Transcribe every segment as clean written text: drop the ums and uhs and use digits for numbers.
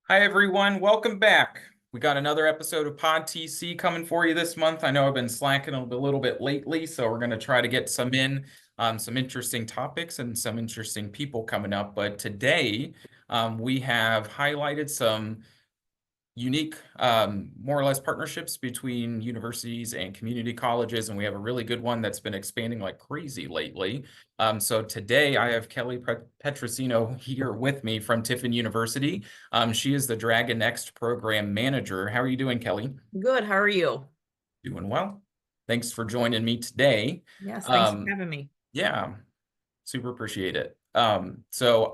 Hi, everyone. Welcome back. We got another episode of PodTC coming for you this month. I know I've been slacking a little bit lately, so we're going to try to get some interesting topics and some interesting people coming up. But today, we have highlighted some unique, more or less partnerships between universities and community colleges, and we have a really good one that's been expanding like crazy lately. So today I have Kelly Petrosino here with me from Tiffin University. She is the Dragon Next program manager. How are you doing, Kelly? Good. How are you? Doing well. Thanks for joining me today. Yes, thanks for Um, having me. yeah, super appreciate it. So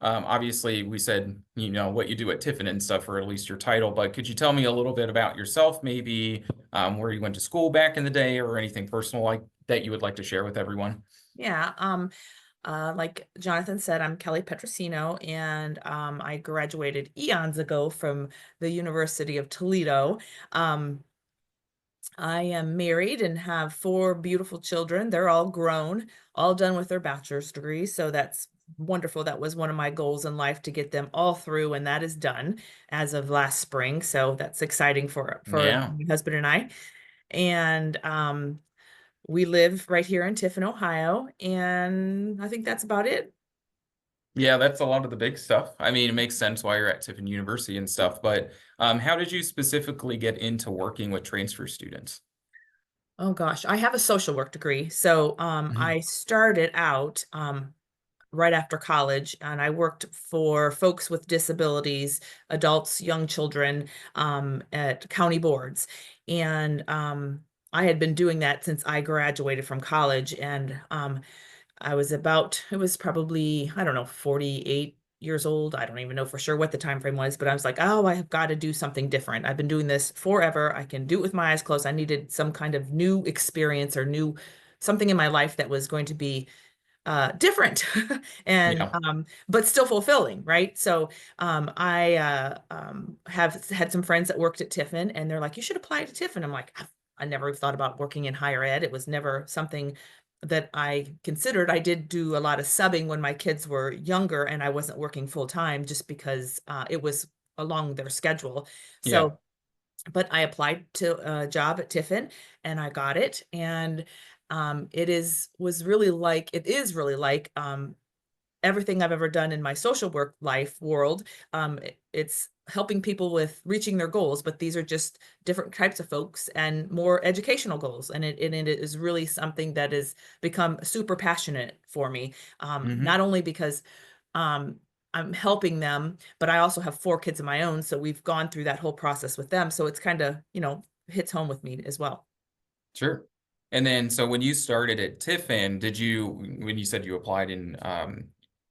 obviously we said, what you do at Tiffin and stuff, or at least your title, but could you tell me a little bit about yourself, maybe where you went to school back in the day or anything personal like that you would like to share with everyone? Yeah, like Jonathan said, I'm Kelly Petrosino, and I graduated eons ago from the University of Toledo. Um, I am married and have four beautiful children. They're all grown, all done with their bachelor's degrees, so that's wonderful. That was one of my goals in life to get them all through, and that is done as of last spring. So that's exciting for Yeah. my husband and I. And we live right here in Tiffin, Ohio, and I think that's about it. Yeah, that's a lot of the big stuff. I mean, it makes sense why you're at Tiffin University and stuff, but how did you specifically get into working with transfer students? Oh gosh, I have a social work degree. So Mhm. I started out right after college, and I worked for folks with disabilities, adults, young children, at county boards. And I had been doing that since I graduated from college. And it was probably, I don't know, 48 years old. I don't even know for sure what the time frame was, but I was like, oh, I have got to do something different. I've been doing this forever. I can do it with my eyes closed. I needed some kind of new experience or new something in my life that was going to be different and Yeah. but still fulfilling, right? So I have had some friends that worked at Tiffin, and they're like, you should apply to Tiffin. I'm like, I never thought about working in higher ed. It was never something that I considered. I did do a lot of subbing when my kids were younger, and I wasn't working full time just because it was along their schedule. Yeah. So but I applied to a job at Tiffin, and I got it. And it is really like everything I've ever done in my social work life world. It's helping people with reaching their goals, but these are just different types of folks and more educational goals. And it is really something that has become super passionate for me. Hmm. Not only because um, I'm helping them, but I also have four kids of my own. So we've gone through that whole process with them. So it's kind of, hits home with me as well. Sure. And then, so when you started at Tiffin, when you said you applied and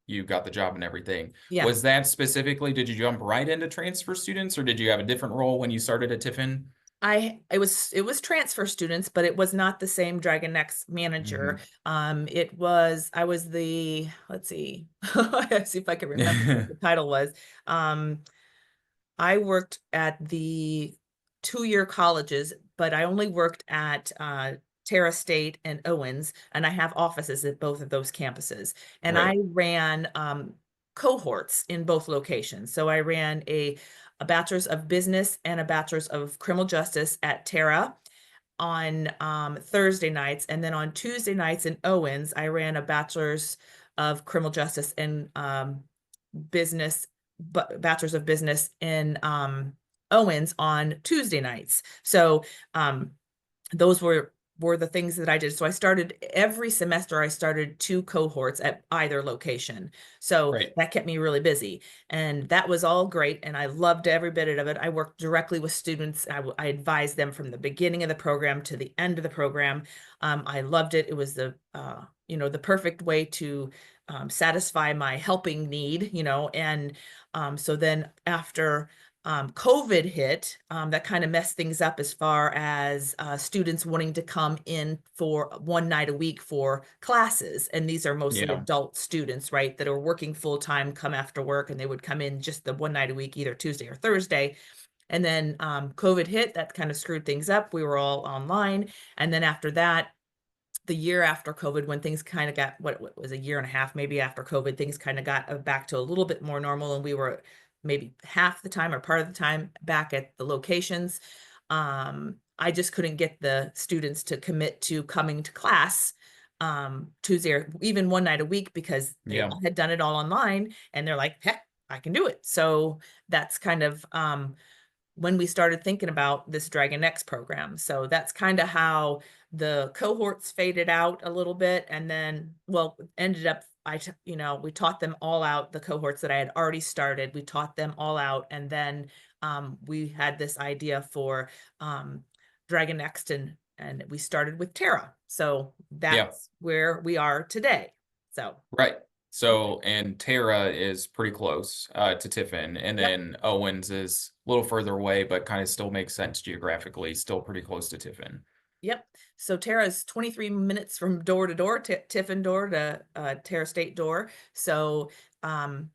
you got the job and everything, Yeah. was that specifically, did you jump right into transfer students or did you have a different role when you started at Tiffin? It was transfer students, but it was not the same Dragon Next manager. Hmm. I was the, let's see, let's see if I can remember what the title was. Um, I worked at the 2-year colleges, but I only worked at Terra State and Owens, and I have offices at both of those campuses. And I Right. ran cohorts in both locations. So I ran a bachelor's of business and a bachelor's of criminal justice at Terra on Thursday nights, and then on Tuesday nights in Owens, I ran a bachelor's of criminal justice and business, but bachelor's of business in Owens on Tuesday nights. So um, those were the things that I did. So I started every semester, I started two cohorts at either location. So Right. that kept me really busy. And that was all great. And I loved every bit of it. I worked directly with students. I advised them from the beginning of the program to the end of the program. I loved it. It was the perfect way to satisfy my helping need, and so then after COVID hit, that kind of messed things up as far as students wanting to come in for one night a week for classes. And these are mostly Yeah. adult students, right, that are working full time, come after work, and they would come in just the one night a week, either Tuesday or Thursday. And then COVID hit, that kind of screwed things up. We were all online. And then after that, the year after COVID, when things kind of got what was a year and a half, maybe after COVID, things kind of got back to a little bit more normal, and we were maybe half the time or part of the time back at the locations. I just couldn't get the students to commit to coming to class Tuesday or even one night a week because they Yeah. all had done it all online, and they're like, heck, I can do it. So that's kind of when we started thinking about this Dragon X program. So that's kind of how the cohorts faded out a little bit, and then, well, ended up, we taught them all out, the cohorts that I had already started, we taught them all out, and then we had this idea for Dragon Next, and we started with Tara. So Yeah. that's where we are today. So Right. So, and Tara is pretty close to Tiffin, and yep. then Owens is a little further away, but kind of still makes sense geographically, still pretty close to Tiffin. Yep. So Tara is 23 minutes from door to door, Tiffin door to Tara State door. So um,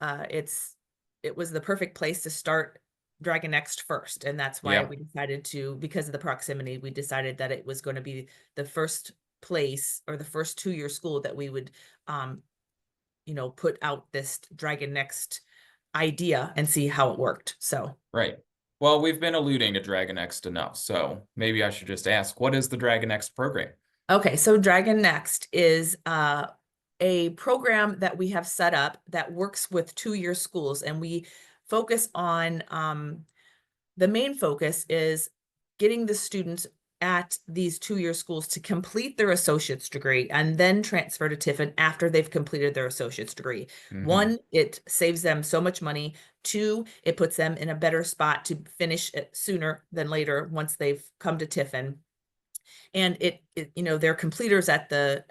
it was the perfect place to start Dragon Next first. And that's why Yeah. we decided to, because of the proximity, we decided that it was going to be the first place, or the first 2-year school that we would, put out this Dragon Next idea and see how it worked. So. Right. Well, we've been alluding to Dragon Next enough, so maybe I should just ask, what is the Dragon Next program? Okay, so Dragon Next is a program that we have set up that works with 2-year schools, and we focus on the main focus is getting the students at these 2-year schools to complete their associate's degree and then transfer to Tiffin after they've completed their associate's degree. Mhm. 1, it saves them so much money. 2, it puts them in a better spot to finish it sooner than later once they've come to Tiffin. And they're completers at the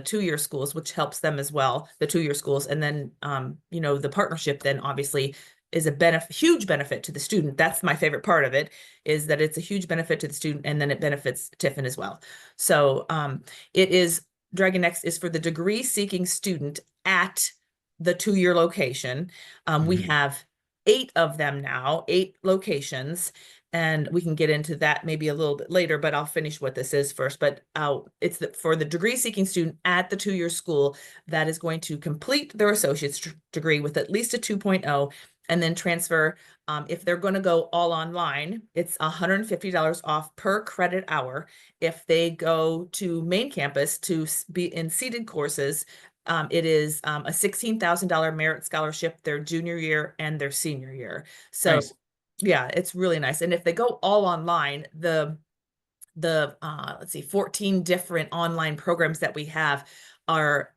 2-year schools, which helps them as well, the 2-year schools. And then the partnership then obviously is a huge benefit to the student. That's my favorite part of it, is that it's a huge benefit to the student, and then it benefits Tiffin as well. So it is, Dragon Next is for the degree seeking student at the 2-year location. We have 8 of them now, 8 locations, and we can get into that maybe a little bit later, but I'll finish what this is first. But it's for the degree seeking student at the 2-year school that is going to complete their associate's degree with at least a 2.0, and then transfer. If they're going to go all online, it's $150 off per credit hour. If they go to main campus to be in seated courses, it is a $16,000 merit scholarship their junior year and their senior year. So Nice. yeah, it's really nice. And if they go all online, the let's see, 14 different online programs that we have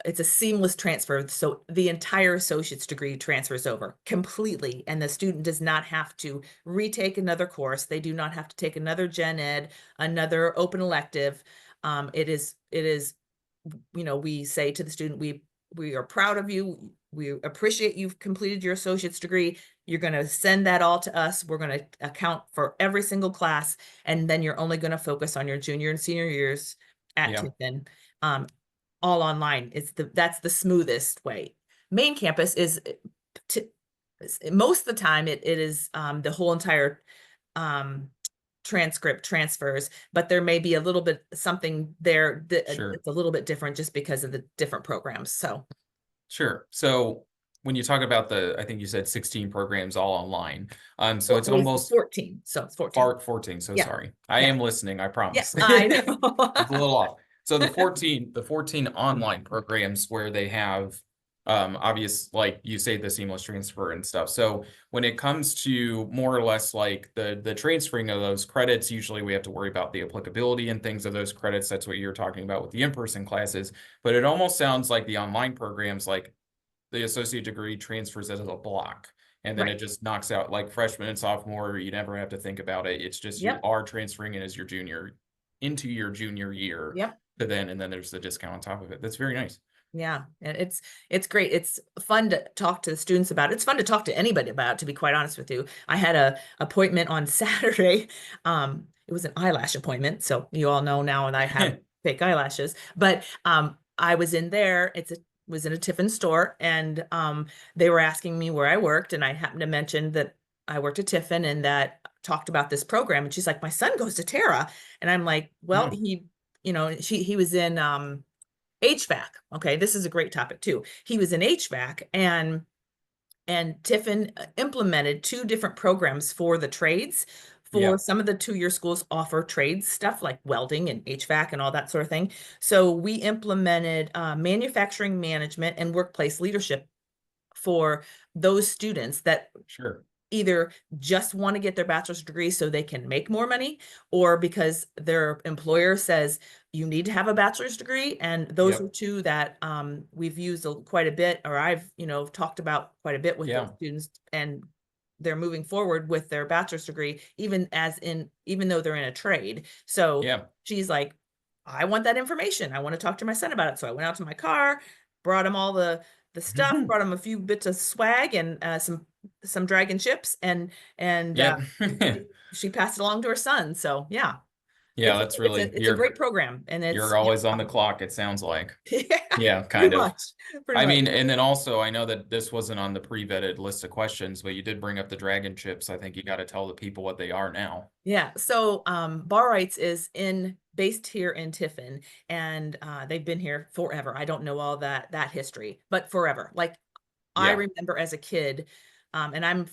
it's a seamless transfer. So the entire associate's degree transfers over completely, and the student does not have to retake another course. They do not have to take another gen ed, another open elective. It is, we say to the student, we are proud of you. We appreciate you've completed your associate's degree. You're going to send that all to us. We're going to account for every single class, and then you're only going to focus on your junior and senior years at Tiffin. All online. That's the smoothest way. Main campus is most of the time it is the whole entire transcript transfers, but there may be a little bit something there that it's a little bit different just because of the different programs. So sure. So when you talk about I think you said 16 programs all online. So it's almost 14. So it's 14. 14. So yeah. sorry. I am listening, I promise. Yeah, I know. It's a little off. So the 14 online programs where they have obvious, like you say, the seamless transfer and stuff. So when it comes to more or less like the transferring of those credits, usually we have to worry about the applicability and things of those credits. That's what you're talking about with the in-person classes. But it almost sounds like the online programs, like the associate degree transfers as a block. And then it just knocks out like freshman and sophomore. You never have to think about it. It's just you are transferring it as your junior into your junior year. To then, and then there's the discount on top of it. That's very nice. Yeah, and it's great. It's fun to talk to the students about. It's fun to talk to anybody about, to be quite honest with you. I had a appointment on Saturday. It was an eyelash appointment, so you all know now that I have fake eyelashes. But I was in there. Was in a Tiffin store, and they were asking me where I worked, and I happened to mention that I worked at Tiffin and that talked about this program. And she's like, "My son goes to Tara," and I'm like, "Well, he was in HVAC." Okay, this is a great topic too. He was in HVAC, and And Tiffin implemented 2 different programs for the trades. For Yeah, some of the 2-year schools offer trades stuff like welding and HVAC and all that sort of thing. So we implemented manufacturing management and workplace leadership for those students that sure. either just want to get their bachelor's degree so they can make more money, or because their employer says you need to have a bachelor's degree. And those are Yep. 2 that we've used quite a bit, or I've talked about quite a bit with those Yeah. students, and they're moving forward with their bachelor's degree, even though they're in a trade. So Yeah. she's like, I want that information. I want to talk to my son about it. So I went out to my car, brought him all the stuff, brought him a few bits of swag and some dragon chips, and Yep. she passed it along to her son. So yeah, Yeah, that's really it's a great program, and you're it's always on the clock, it sounds like. yeah, Yeah, pretty kind of. much, pretty I much. mean, and then also I know that this wasn't on the pre-vetted list of questions, but you did bring up the dragon chips. I think you got to tell the people what they are now. Yeah. So Barites is based here in Tiffin, and they've been here forever. I don't know all that history, but forever. Like I Yeah. remember as a kid, and I'm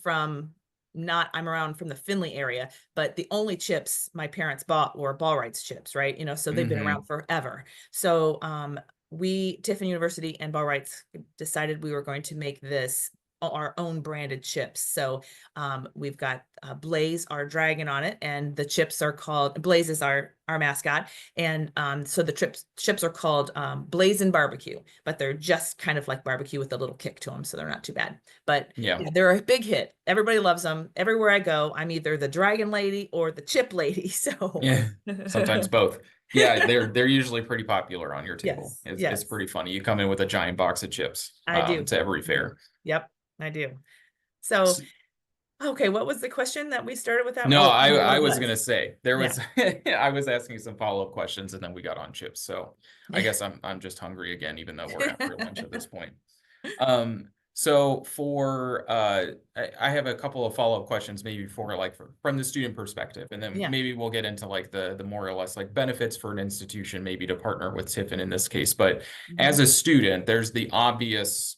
around from the Findlay area, but the only chips my parents bought were Ballrights chips, right? So they've been Hmm. around forever. So Tiffin University and Ballrights decided we were going to make this our own branded chips. So we've got Blaze, our dragon, on it, and the chips are called Blaze is our mascot, and so the chips are called Blaze and Barbecue, but they're just kind of like barbecue with a little kick to them, so they're not too bad. But Yeah. yeah, they're a big hit. Everybody loves them. Everywhere I go, I'm either the dragon lady or the chip lady. So Yeah. Sometimes both. Yeah, they're usually pretty popular on your table. yes, It's yes, pretty funny. You come in with a giant box of chips I do. to every I do. fair. Yep, I do. So okay, what was the question that we started with that? No, Oh, what I it was was. gonna say there Yeah. was I was asking some follow-up questions and then we got on chips. So I guess I'm just hungry again, even though we're after lunch at this point. So for I have a couple of follow-up questions maybe from the student perspective, and then Yeah. maybe we'll get into like the more or less like benefits for an institution maybe to partner with Tiffin in this case. But Mhm. as a student, there's the obvious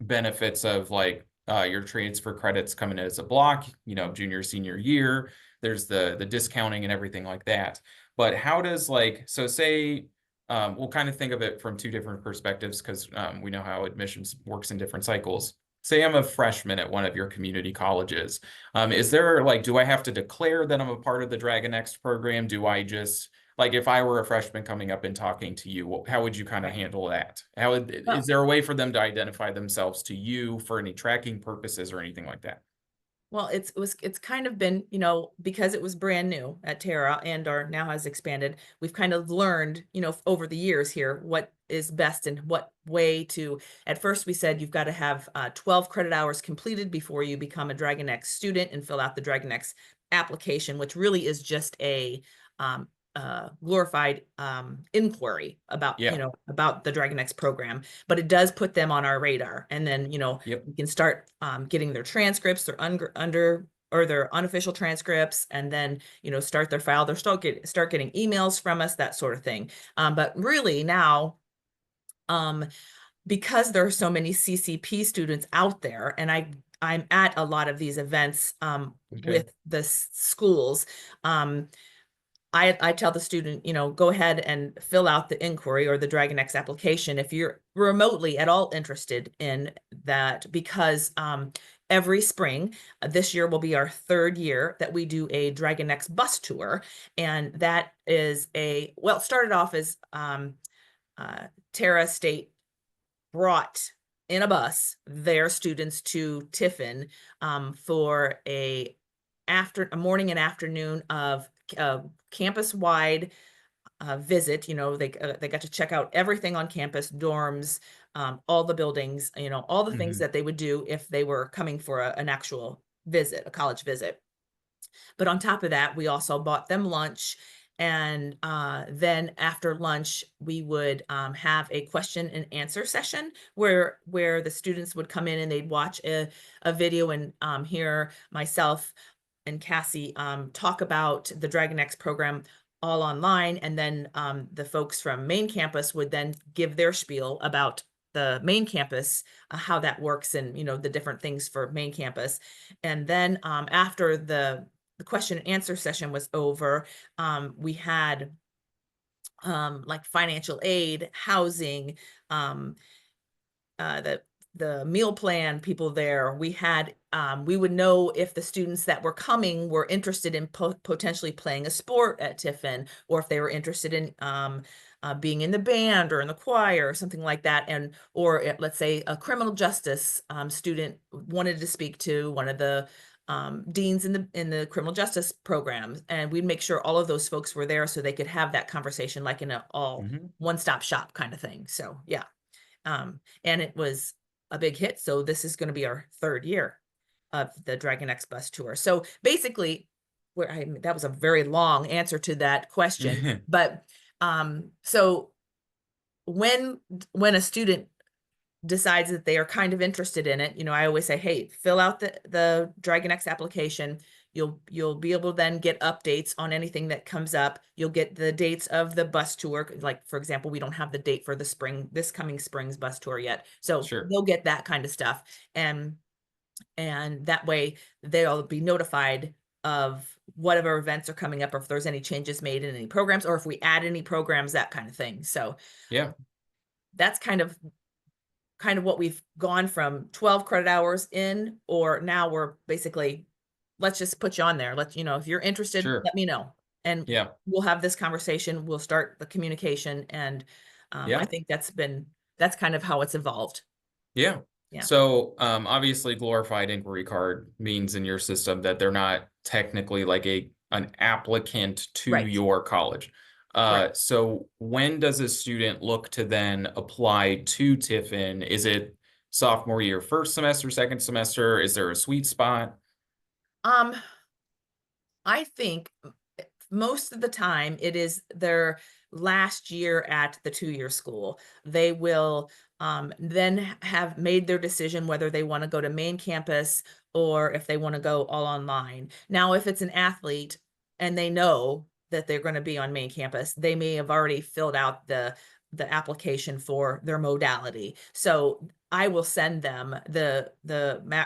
benefits of like your trades for credits coming in as a block, junior, senior year. There's the discounting and everything like that. But how does so say we'll kind of think of it from 2 different perspectives because we know how admissions works in different cycles. Say I'm a freshman at one of your community colleges. Is there do I have to declare that I'm a part of the Dragon X program? Do I just if I were a freshman coming up and talking to you, how would you kind of Right. handle that? Is Well, there a way for them to identify themselves to you for any tracking purposes or anything like that? it's kind of been, because it was brand new at Terra and or now has expanded, we've kind of learned, over the years here what is best and what way to. At first we said you've got to have 12 credit hours completed before you become a Dragon X student and fill out the Dragon X application, which really is just a um, glorified inquiry about, Yeah. about the Dragon X program, but it does put them on our radar. And then, Yep. we can start getting their transcripts, their under or their unofficial transcripts, and then, start their file. They'll start getting emails from us, that sort of thing. But really now, um, because there are so many CCP students out there, and I'm at a lot of these events Okay. with the schools. I tell the student, go ahead and fill out the inquiry or the Dragon X application if you're remotely at all interested in that, because every spring, this year will be our 3rd year that we do a Dragon X bus tour. And that is it started off as Terra State brought in a bus their students to Tiffin for a morning and afternoon of campus-wide visit. They got to check out everything on campus, dorms, all the buildings, all the things Hmm. that they would do if they were coming for an actual visit, a college visit. But on top of that, we also bought them lunch. And then after lunch, we would have a question and answer session where the students would come in and they'd watch a video and hear myself and Cassie talk about the Dragon X program all online. And then the folks from main campus would then give their spiel about the main campus, how that works, and the different things for main campus. And then after the question and answer session was over, we had like financial aid, housing, the meal plan people there. We had we would know if the students that were coming were interested in potentially playing a sport at Tiffin, or if they were interested in being in the band or in the choir or something like that. And or let's say a criminal justice student wanted to speak to one of the deans in the criminal justice programs, and we'd make sure all of those folks were there so they could have that conversation, like in a all one-stop shop kind of thing. So yeah. And it was a big hit. So this is going to be our 3rd year of the Dragon X bus tour. So basically, that was a very long answer to that question. Mhm. But so when a student decides that they are kind of interested in it, I always say, hey, fill out the Dragon X application. You'll be able to then get updates on anything that comes up. You'll get the dates of the bus tour. Like, for example, we don't have the date for this coming spring's bus tour yet. So Sure. they'll get that kind of stuff. And that way they'll be notified of whatever events are coming up, or if there's any changes made in any programs, or if we add any programs, that kind of thing. So Yeah. that's kind of what we've gone from 12 credit hours in, or now we're basically, let's just put you on there. If you're interested, Sure. let me know. And Yeah. we'll have this conversation. We'll start the communication. And Yeah. I think that's kind of how it's evolved. Yeah. Yeah. So obviously glorified inquiry card means in your system that they're not technically like an applicant to Right. your college. Right. So when does a student look to then apply to Tiffin? Is it sophomore year, first semester, second semester? Is there a sweet spot? I think most of the time it is their last year at the 2-year school. They will then have made their decision whether they want to go to main campus or if they want to go all online. Now, if it's an athlete and they know that they're going to be on main campus, they may have already filled out the application for their modality. So I will send them the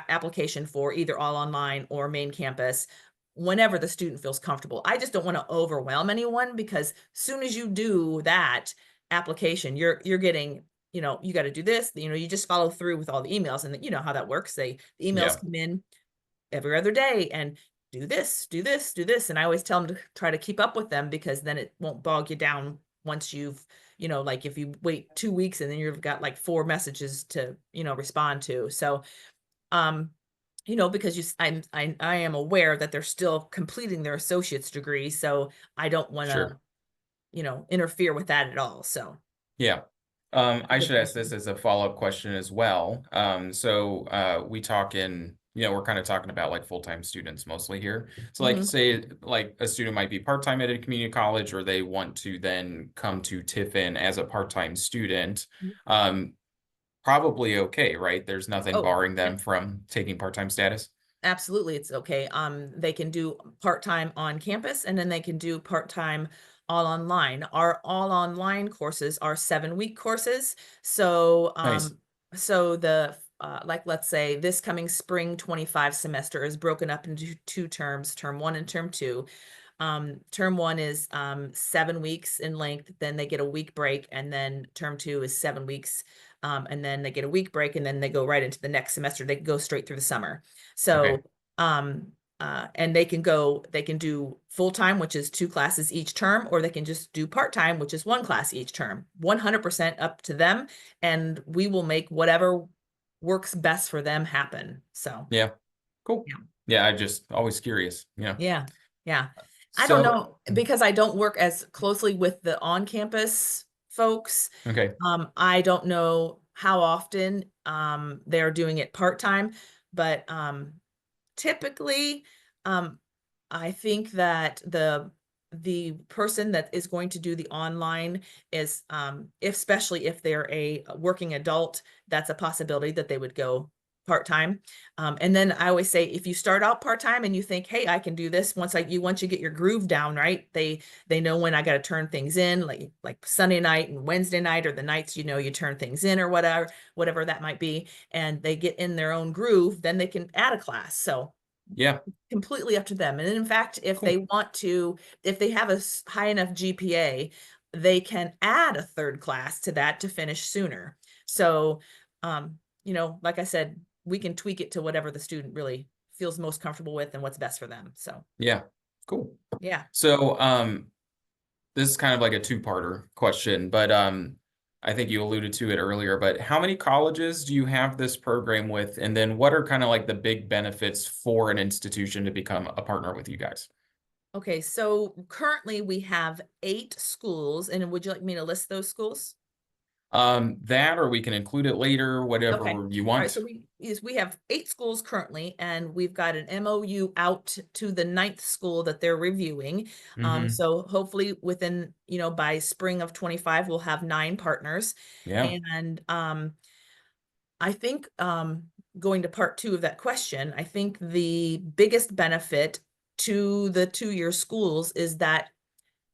application for either all online or main campus whenever the student feels comfortable. I just don't want to overwhelm anyone, because soon as you do that application, you're getting, you got to do this, you just follow through with all the emails, and you know how that works. The emails Yeah. come in every other day, and do this, do this, do this. And I always tell them to try to keep up with them, because then it won't bog you down once you've, like if you wait 2 weeks and then you've got like 4 messages to, respond to. So, because I am aware that they're still completing their associate's degree, so I don't want to, Sure. interfere with that at all. So Yeah. I good should ask question. this as a follow-up question as well. We talk we're kind of talking about like full-time students mostly here. So like Mhm. say like a student might be part-time at a community college, or they want to then come to Tiffin as a part-time student. Probably okay, right? There's nothing Oh, barring yeah, them from taking part-time status. absolutely, it's okay. They can do part-time on campus, and then they can do part-time all online. Our all online courses are 7-week courses. So, Nice. the like, let's say this coming spring 25 semester is broken up into 2 terms, term 1 and term 2. Term 1 is 7 weeks in length, then they get a week break, and then term 2 is 7 weeks, and then they get a week break, and then they go right into the next semester. They go straight through the summer. Okay. So, and they can do full-time, which is 2 classes each term, or they can just do part-time, which is 1 class each term. 100% up to them, and we will make whatever works best for them happen. So, Yeah. Cool. yeah. Yeah, I just always curious. Yeah. Yeah. Yeah. I don't So, know, because I don't work as closely with the on-campus folks. okay. I don't know how often they're doing it part-time, but typically I think that the person that is going to do the online is especially if they're a working adult, that's a possibility that they would go part-time. And then I always say, if you start out part-time and you think, hey, I can do this, once you get your groove down, right? They know when I got to turn things in, like Sunday night and Wednesday night, or the nights, you turn things in, or whatever that might be, and they get in their own groove, then they can add a class. So Yeah, completely up to them. And in fact, if they cool. want to, if they have a high enough GPA, they can add a third class to that to finish sooner. So, like I said, we can tweak it to whatever the student really feels most comfortable with and what's best for them. So, Yeah, cool. yeah. So, this is kind of like a two-parter question, but I think you alluded to it earlier, but how many colleges do you have this program with? And then what are kind of like the big benefits for an institution to become a partner with you guys? Okay. So currently we have 8 schools. And would you like me to list those schools? That, or we can include it later, Okay. whatever you All right. want. So we have 8 schools currently, and we've got an MOU out to the 9th school that they're reviewing. Mm-hmm. So hopefully within, by spring of 25, we'll have 9 partners. Yeah. And I think going to part 2 of that question, I think the biggest benefit to the 2-year schools is that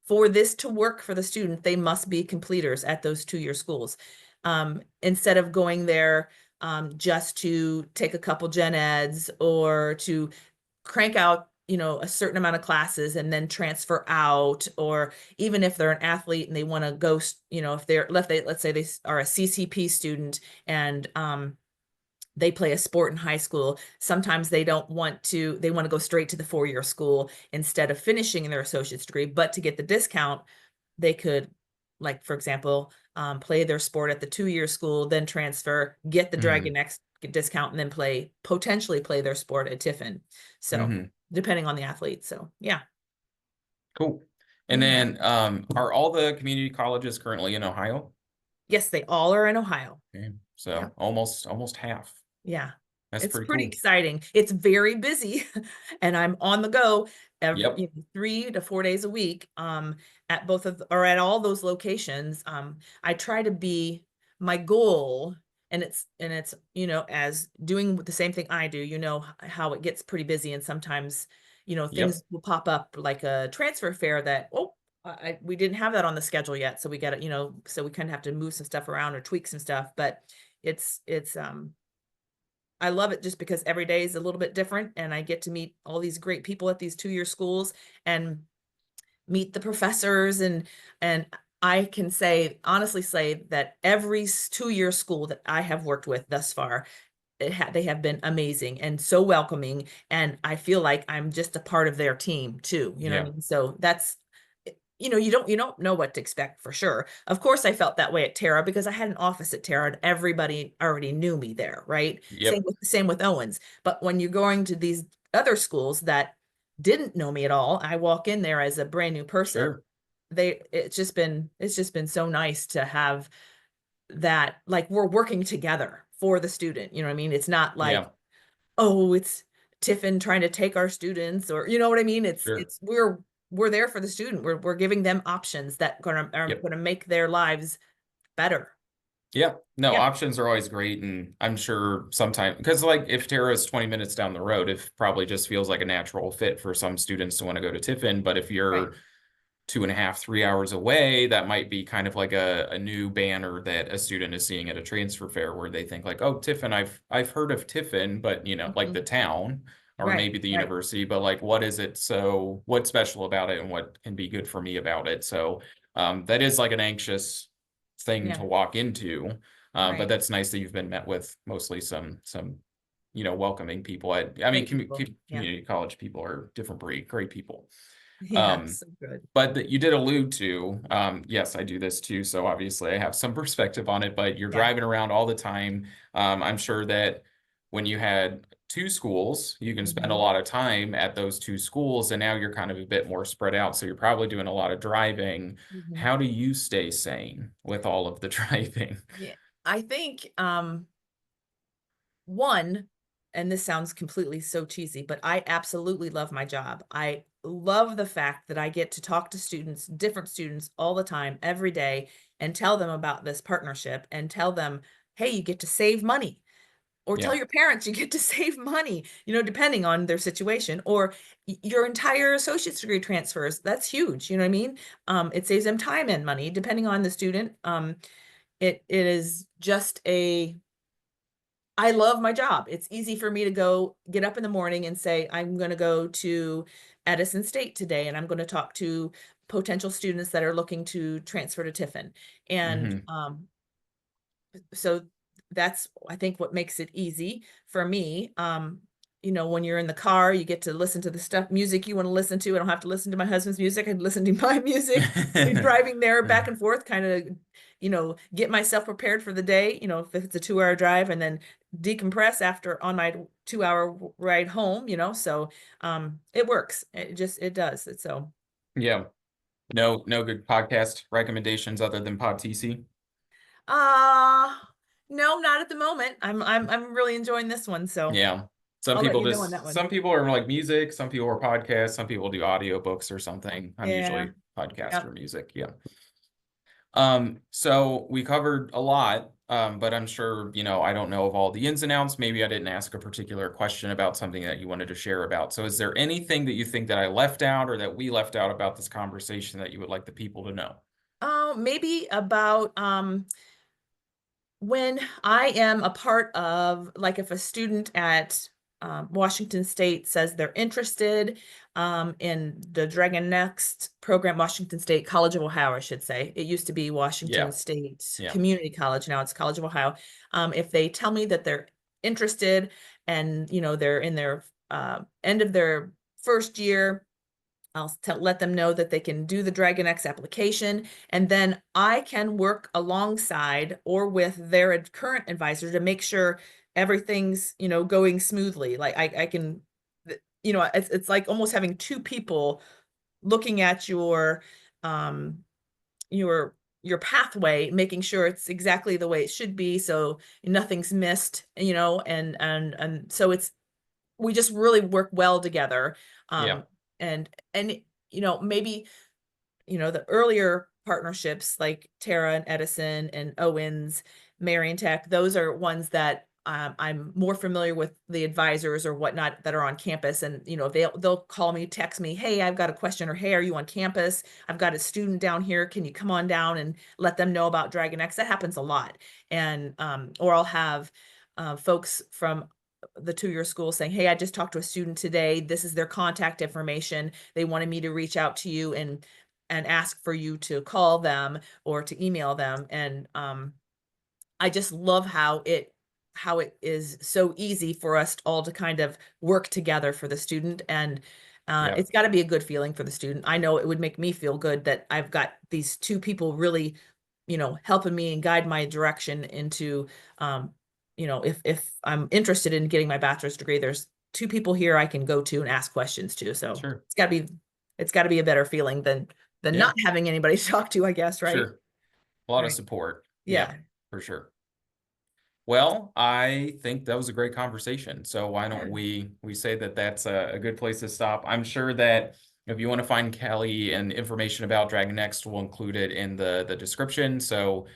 for this to work for the student, they must be completers at those 2-year schools. Instead of going there just to take a couple gen eds, or to crank out, a certain amount of classes and then transfer out, or even if they're an athlete and they want to go, if let's say they are a CCP student, and they play a sport in high school. Sometimes they want to go straight to the 4-year school instead of finishing their associate's degree. But to get the discount, they could, like, for example, play their sport at the 2-year school, then transfer, get the Mm-hmm. Dragon X discount, and then potentially play their sport at Tiffin. So Mm-hmm. depending on the athlete. So yeah. Cool. And Yeah. then are all the community colleges currently in Ohio? Yes, they all are in Ohio. Okay. Yeah. So almost half. Yeah. That's It's pretty pretty cool. exciting. It's very busy, and I'm on the go Yep. 3 to 4 days a week, at at all those locations. I try to be my goal, and it's, as doing the same thing I do, how it gets pretty busy, and sometimes, Yep. things will pop up like a transfer fair that, we didn't have that on the schedule yet, so we got to, so we kind of have to move some stuff around or tweak some stuff, but it's I love it just because every day is a little bit different, and I get to meet all these great people at these 2-year schools, and meet the professors, and I can honestly say that every 2-year school that I have worked with thus far, they have been amazing and so welcoming, and I feel like I'm just a part of their team too. You know what I Yeah. mean? So that's, you don't know what to expect for sure. Of course, I felt that way at Terra because I had an office at Terra and everybody already knew me there, right? Same Yep. with same with Owens. But when you're going to these other schools that didn't know me at all, I walk in there as a brand new person. Sure. It's just been so nice to have that, like, we're working together for the student. You know what I mean? It's not like, Yeah. oh, it's Tiffin trying to take our students, or you know what I mean? It's Sure. it's we're there for the student. We're giving them options that are Yep. gonna make their lives better. Yeah. No, Yeah. options are always great. And I'm sure sometimes, because like if Tara is 20 minutes down the road, it probably just feels like a natural fit for some students to want to go to Tiffin. But if Right. you're 2.5, 3 hours away, that might be kind of like a new banner that a student is seeing at a transfer fair where they think like, oh, Tiffin, I've heard of Tiffin, but like Mhm. the town or Right. maybe the Right. university, but like what is it? So what's special about it and what can be good for me about it? So that is like an anxious thing Yeah. to walk into. But Right. that's nice that you've been met with mostly some welcoming people. I mean, Great people. Yeah. community college people are different breed, great people. Yeah. Um, So good. but that you did allude to, yes, I do this too. So obviously I have some perspective on it, but you're Yeah. driving around all the time. I'm sure that when you had 2 schools, you can spend a Hmm. lot of time at those 2 schools, and now you're kind of a bit more spread out. So you're probably doing a lot of driving. Hmm. How do you stay sane with all of the driving? Yeah. I think one, and this sounds completely so cheesy, but I absolutely love my job. I love the fact that I get to talk to students, different students all the time, every day, and tell them about this partnership and tell them, hey, you get to save money. or tell Yeah. your parents you get to save money, depending on their situation, or your entire associate's degree transfers. That's huge. You know what I mean? It saves them time and money depending on the student. It is just I love my job. It's easy for me to get up in the morning and say, I'm going to go to Edison State today and I'm going to talk to potential students that are looking to transfer to Tiffin. And Hmm. so that's, I think, what makes it easy for me. When you're in the car, you get to listen to the music you want to listen to. I don't have to listen to my husband's music. I can listen to my music. Driving there back and forth, kind of, get myself prepared for the day, if it's a 2-hour drive, and then decompress after on my 2-hour ride home, so it works. It does. So Yeah. No good podcast recommendations other than PodTC. uh no, not at the moment. I'm really enjoying this one, so Yeah. Some I'll let people you know on that just, one. some people are like music, some people are podcasts, some people do audiobooks or something. I'm Yeah. usually podcast Yep. or music. Yeah. So we covered a lot, but I'm sure, I don't know of all the ins and outs. Maybe I didn't ask a particular question about something that you wanted to share about. So is there anything that you think that I left out or that we left out about this conversation that you would like the people to know? Maybe about when I am a part of, like, if a student at Washington State says they're interested in the Dragon Next program, Washington State College of Ohio, I should say. It used to be Washington Yeah. State Yeah. Community College. Now it's College of Ohio. If they tell me that they're interested and, they're in their end of their first year, I'll let them know that they can do the Dragon X application, and then I can work alongside or with their current advisor to make sure everything's, going smoothly. Like I can, it's like almost having two people looking at um, your, your pathway, making sure it's exactly the way it should be. So nothing's missed, and so we just really work well together. Yeah. And maybe, the earlier partnerships like Tara and Edison and Owens, Marion Tech, those are ones that I'm more familiar with the advisors or whatnot that are on campus. And, they'll call me, text me, hey, I've got a question, or hey, are you on campus? I've got a student down here. Can you come on down and let them know about Dragon X? That happens a lot. And, or I'll have folks from the 2-year school saying, hey, I just talked to a student today. This is their contact information. They wanted me to reach out to you and ask for you to call them or to email them. And I just love how it is so easy for us all to kind of work together for the student. And Yeah. it's got to be a good feeling for the student. I know it would make me feel good that I've got these two people really, helping me and guide my direction into, if I'm interested in getting my bachelor's degree, there's two people here I can go to and ask questions to. So Sure. it's got to be a better feeling than Yeah. not having anybody to talk to, I guess, right? Sure. A lot of Right. support. Yeah, Yeah. for sure. Well, I think that was a great conversation. So why don't we say that that's a good place to stop? I'm sure that if you want to find Kelly and information about Dragon Next, we'll include it in the description. So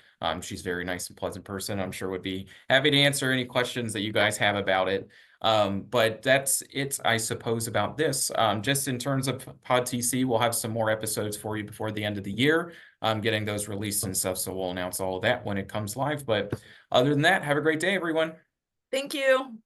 she's a very nice and pleasant person. I'm sure would be happy to answer any questions that you guys have about it. But that's it, I suppose, about this. Just in terms of PodTC, we'll have some more episodes for you before the end of the year. Getting those released and stuff. So we'll announce all of that when it comes live. But other than that, have a great day, everyone. Thank you.